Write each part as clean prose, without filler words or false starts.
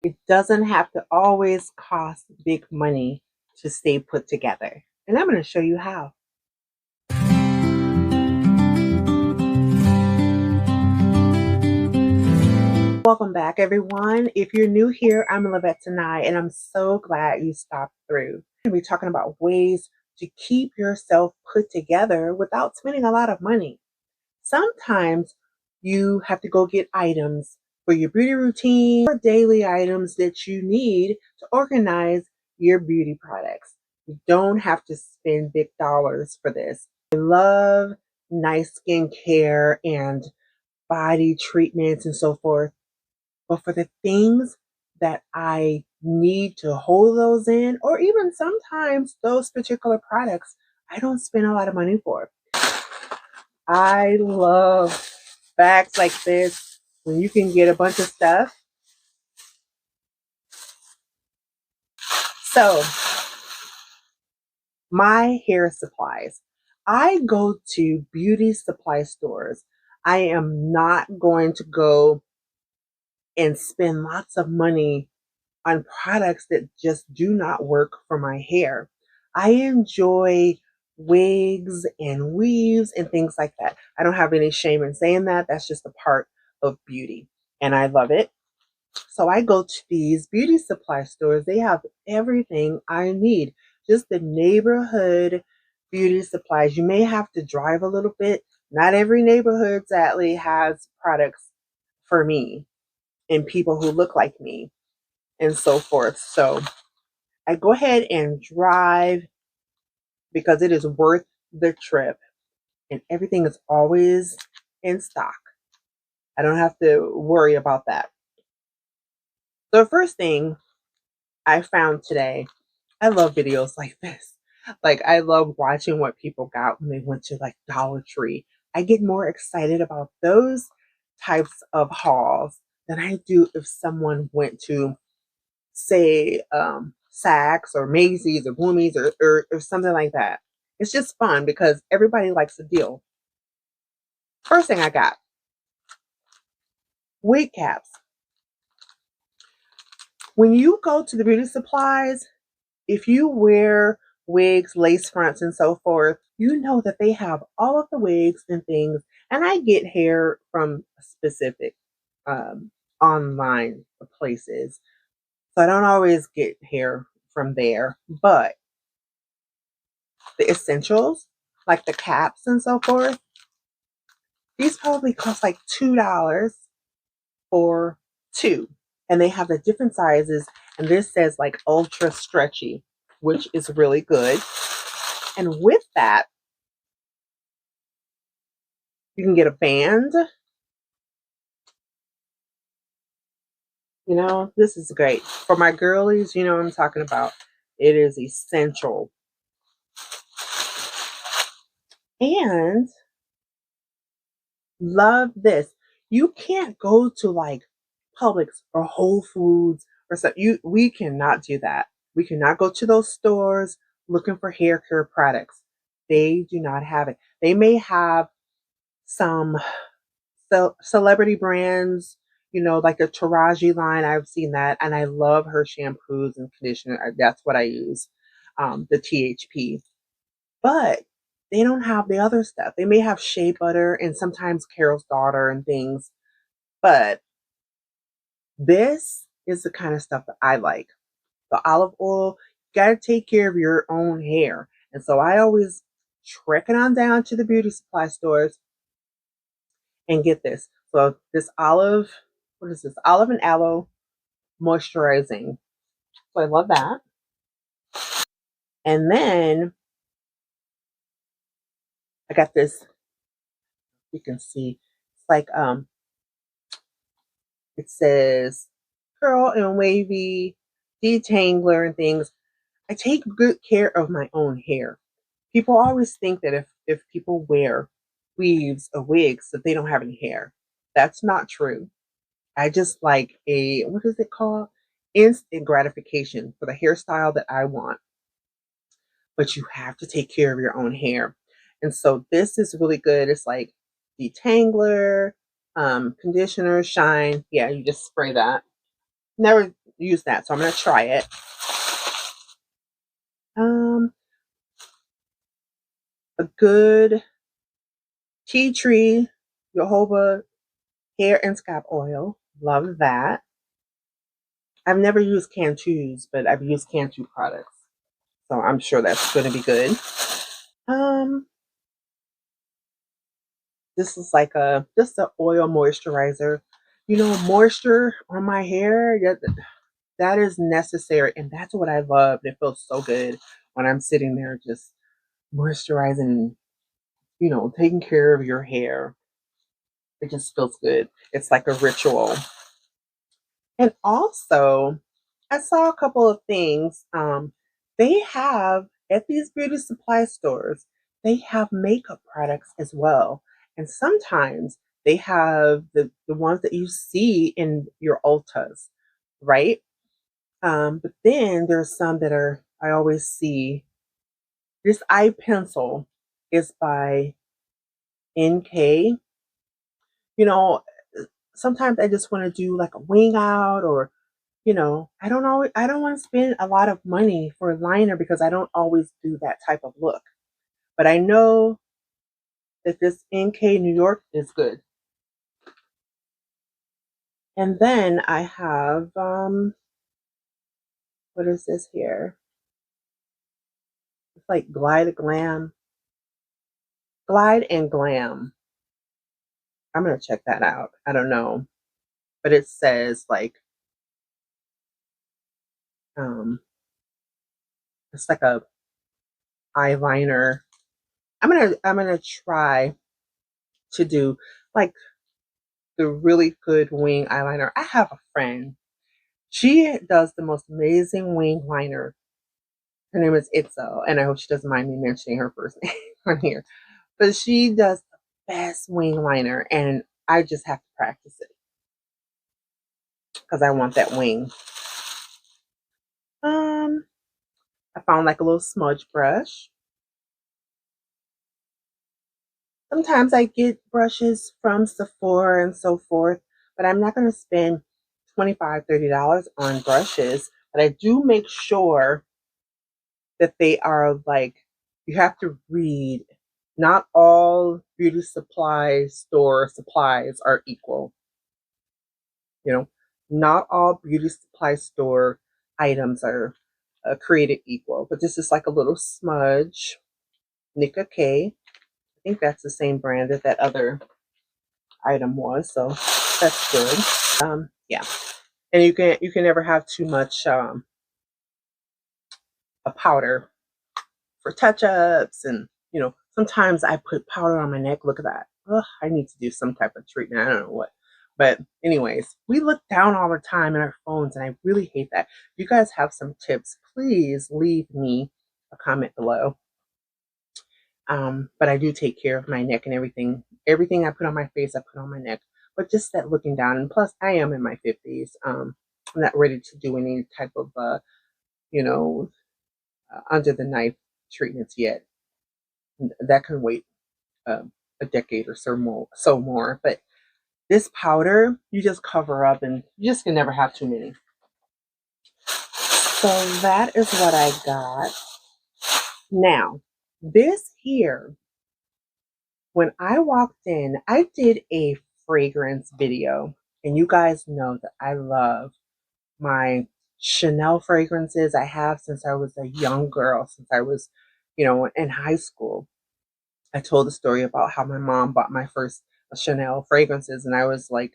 It doesn't have to always cost big money to stay put together. And I'm going to show you how. Welcome back, everyone. If you're new here, I'm Sonai, and I'm so glad you stopped through. We're talking about ways to keep yourself put together without spending a lot of money. Sometimes you have to go get items for your beauty routine or daily items that you need to organize your beauty products. You don't have to spend big dollars for this. I love nice skincare and body treatments and so forth. But for the things that I need to hold those in, or even sometimes those particular products, I don't spend a lot of money for. I love bags like this when you can get a bunch of stuff. So, my hair supplies. I go to beauty supply stores. I am not going to go and spend lots of money on products that just do not work for my hair. I enjoy wigs and weaves and things like that. I don't have any shame in saying that. That's just a part of beauty, and I love it. So I go to these beauty supply stores. They have everything I need, just the neighborhood beauty supplies. You may have to drive a little bit. Not every neighborhood sadly has products for me and people who look like me and so forth. So I go ahead and drive because it is worth the trip, and everything is always in stock. I don't have to worry about that. So the first thing I found today, I love videos like this. Like, I love watching what people got when they went to like Dollar Tree. I get more excited about those types of hauls than I do if someone went to, say, Saks or Macy's or Bloomie's or something like that. It's just fun because everybody likes a deal. First thing I got, wig caps. When you go to the beauty supplies, if you wear wigs, lace fronts, and so forth, you know that they have all of the wigs and things. And I get hair from specific um, online places. So I don't always get hair from there. But the essentials, like the caps and so forth, these probably cost like $2 for two. And they have the different sizes. And this says like ultra stretchy, which is really good. And with that, you can get a band. You know, this is great. For my girlies, you know what I'm talking about. It is essential. And love this. You can't go to like Publix or Whole Foods or something. We cannot do that. We cannot go to those stores looking for hair care products. They do not have it. They may have some celebrity brands, you know, like the Taraji line. I've seen that, and I love her shampoos and conditioner. That's what I use, the THP. But they don't have the other stuff. They may have shea butter and sometimes Carol's Daughter and things, but this is the kind of stuff that I like. The olive oil, you gotta take care of your own hair. And so I always trek it on down to the beauty supply stores and get this. So this olive, what is this? Olive and aloe moisturizing. So I love that. And then I got this, you can see, it's like it says curl and wavy detangler and things. I take good care of my own hair. People always think that if people wear weaves or wigs that they don't have any hair. That's not true. I just like a, what is it called? Instant gratification for the hairstyle that I want. But you have to take care of your own hair. And so this is really good. It's like detangler, conditioner, shine. Yeah, you just spray that. Never use that, so I'm gonna try it. A good tea tree jojoba hair and scalp oil. Love that. I've never used Cantu's, but I've used Cantu products, so I'm sure that's going to be good. Um, this is like a just an oil moisturizer. You know, moisture on my hair, that is necessary, and that's what I love. It feels so good when I'm sitting there just moisturizing, taking care of your hair. It just feels good. It's like a ritual. And also, I saw a couple of things. They have at these beauty supply stores, they have makeup products as well. And sometimes they have the ones that you see in your Ultas, right? But then there's some that are, I always see, this eye pencil is by NK. You know, sometimes I just want to do like a wing out, or I don't want to spend a lot of money for a liner because I don't always do that type of look. But I know that this NK New York is good. And then I have what is this here? It's like Glide and Glam. I'm gonna check that out. I don't know, but it says like um, it's like a eyeliner. I'm gonna try to do like the really good wing eyeliner. I have a friend. She does the most amazing wing liner. Her name is Itzo, and I hope she doesn't mind me mentioning her first name on here. But she does the best wing liner, and I just have to practice it because I want that wing. I found like a little smudge brush. Sometimes I get brushes from Sephora and so forth, but I'm not going to spend $25, $30 on brushes. But I do make sure that they are like, you have to read. Not all beauty supply store supplies are equal. You know, not all beauty supply store items are created equal. But this is like a little smudge, Nika K. I think that's the same brand that that other item was, so that's good. Yeah, and you can never have too much a powder for touch ups, and sometimes I put powder on my neck. Look at that. Ugh, I need to do some type of treatment. I don't know what. But anyways, we look down all the time in our phones, and I really hate that. If you guys have some tips, please leave me a comment below. But I do take care of my neck and everything. Everything I put on my face, I put on my neck. But just that looking down, and plus I am in my 50s. I'm not ready to do any type of you know, under the knife treatments yet. That can wait a decade or so more. But this powder, you just cover up, and you just can never have too many. So that is what I got. Now, this here, when I walked in, I did a fragrance video, and you guys know that I love my Chanel fragrances. I have since I was a young girl, since I was, in high school. I told the story about how my mom bought my first Chanel fragrances, and I was like,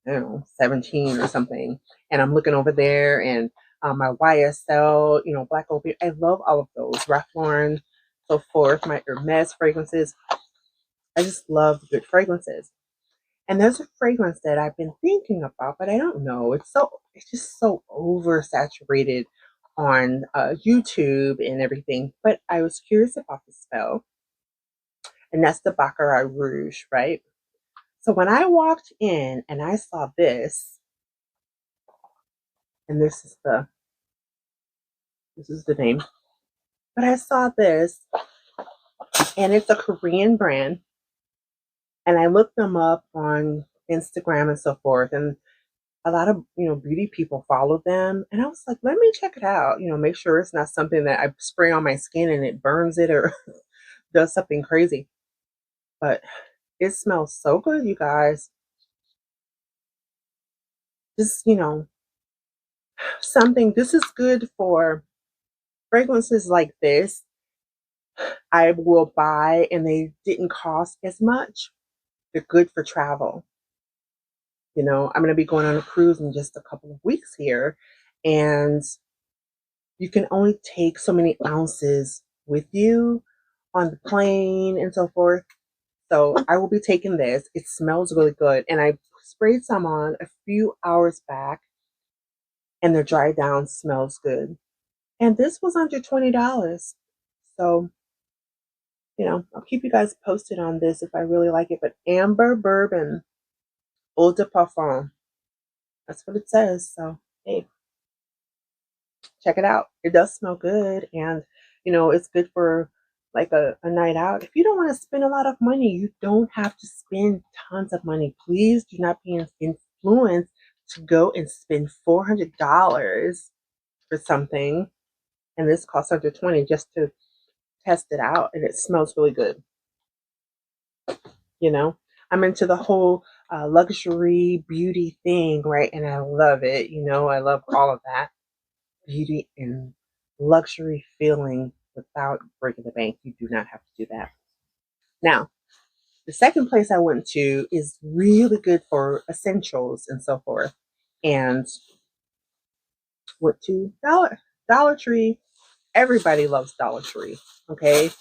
I don't know, 17 or something. And I'm looking over there, and my YSL, Black Opium. I love all of those. Ralph Lauren, so forth. My Hermes fragrances. I just love good fragrances. And there's a fragrance that I've been thinking about, but I don't know. It's just so oversaturated on YouTube and everything. But I was curious about the spell, and that's the Baccarat Rouge, right? So when I walked in and I saw this, and this is the name, but I saw this, and it's a Korean brand, and I looked them up on Instagram and so forth, and a lot of, beauty people follow them. And I was like, let me check it out, make sure it's not something that I spray on my skin and it burns it or does something crazy. But it smells so good, you guys. Just, something, this is good for fragrances like this. I will buy and they didn't cost as much. They're good for travel. I'm going to be going on a cruise in just a couple of weeks here, and you can only take so many ounces with you on the plane and so forth. So I will be taking this. It smells really good. And I sprayed some on a few hours back, and the dry down smells good. And this was under $20. So, I'll keep you guys posted on this if I really like it. But Amber Bourbon Eau de Parfum. That's what it says. So, hey, check it out. It does smell good, and it's good for like a night out. If you don't want to spend a lot of money, you don't have to spend tons of money. Please do not be influenced to go and spend $400 for something, and this costs under 20 just to test it out, and it smells really good. you know I'm into the whole luxury beauty thing, right? And I love it. I love all of that beauty and luxury feeling without breaking the bank. You do not have to do that. Now, the second place I went to is really good for essentials and so forth. And went to Dollar Tree. Everybody loves Dollar Tree. Okay.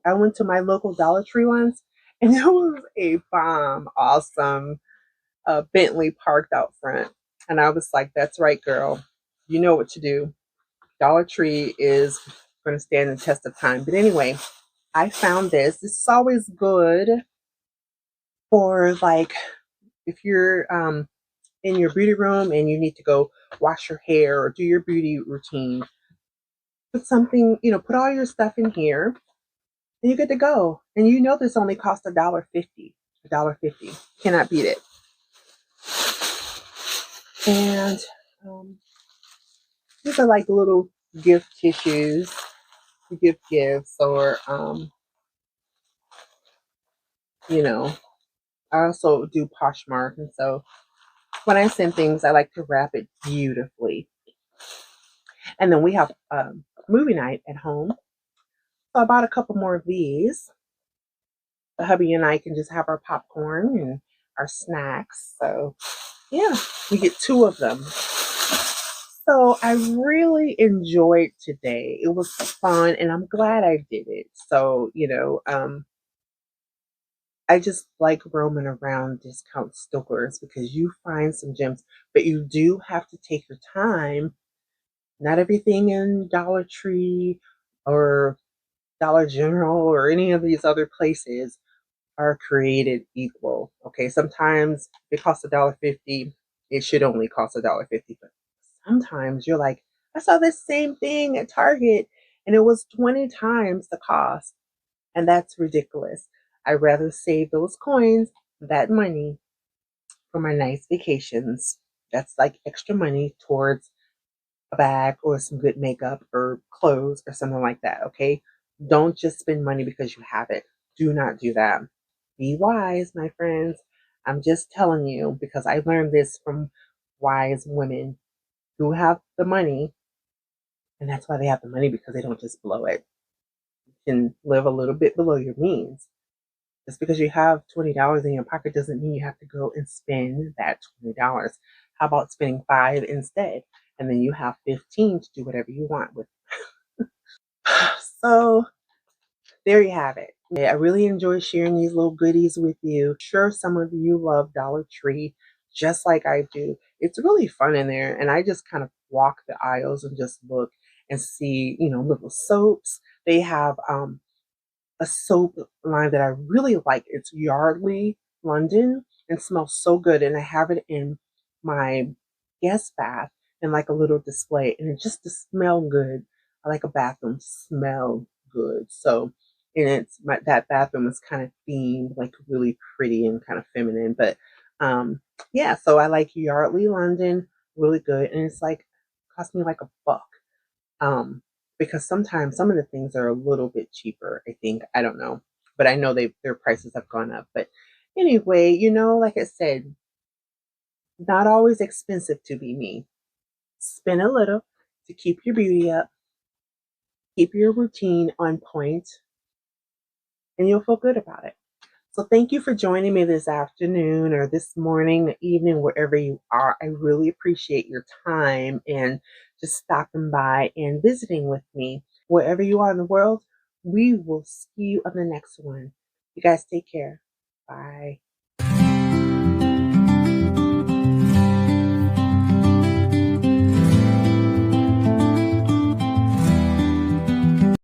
I went to my local Dollar Tree once, and there was a bomb, awesome Bentley parked out front. And I was like, that's right, girl. You know what to do. Dollar Tree is going to stand the test of time. But anyway, I found this. This is always good for like if you're in your beauty room and you need to go wash your hair or do your beauty routine. Put something, put all your stuff in here, and you're good to go. And this only costs $1.50. $1.50. Cannot beat it. And these are like little gift tissues to give gifts, or you know, I also do Poshmark, and so when I send things, I like to wrap it beautifully. And then we have movie night at home, so I bought a couple more of these. The hubby and I can just have our popcorn and our snacks. So yeah, we get two of them. So I really enjoyed today. It was fun, and I'm glad I did it. So I just like roaming around discount stores because you find some gems, but you do have to take your time. Not everything in Dollar Tree or Dollar General or any of these other places are created equal. Okay, sometimes it costs $1.50. It should only cost $1.50, but sometimes you're like, I saw this same thing at Target and it was 20 times the cost. And that's ridiculous. I'd rather save those coins, that money, for my nice vacations. That's like extra money towards a bag or some good makeup or clothes or something like that. Okay. Don't just spend money because you have it. Do not do that. Be wise, my friends. I'm just telling you because I learned this from wise women who have the money. And that's why they have the money, because they don't just blow it. You can live a little bit below your means. Just because you have $20 in your pocket doesn't mean you have to go and spend that $20. How about spending 5 instead? And then you have 15 to do whatever you want with. So there you have it. I really enjoy sharing these little goodies with you. Sure, some of you love Dollar Tree just like I do. It's really fun in there, and I just kind of walk the aisles and just look and see, little soaps. They have a soap line that I really like. It's Yardley London and smells so good. And I have it in my guest bath and like a little display. And it just to smell good. I like a bathroom smell good. So, and that bathroom is kind of themed, like really pretty and kind of feminine. But Yeah, so I like Yardley London, really good, and it's like cost me like $1. Um, because sometimes some of the things are a little bit cheaper, I think. I don't know. But I know their prices have gone up. But anyway, like I said, not always expensive to be me. Spend a little to keep your beauty up, keep your routine on point, and you'll feel good about it. So thank you for joining me this afternoon or this morning, evening, wherever you are. I really appreciate your time and just stopping by and visiting with me. Wherever you are in the world, we will see you on the next one. You guys take care. Bye.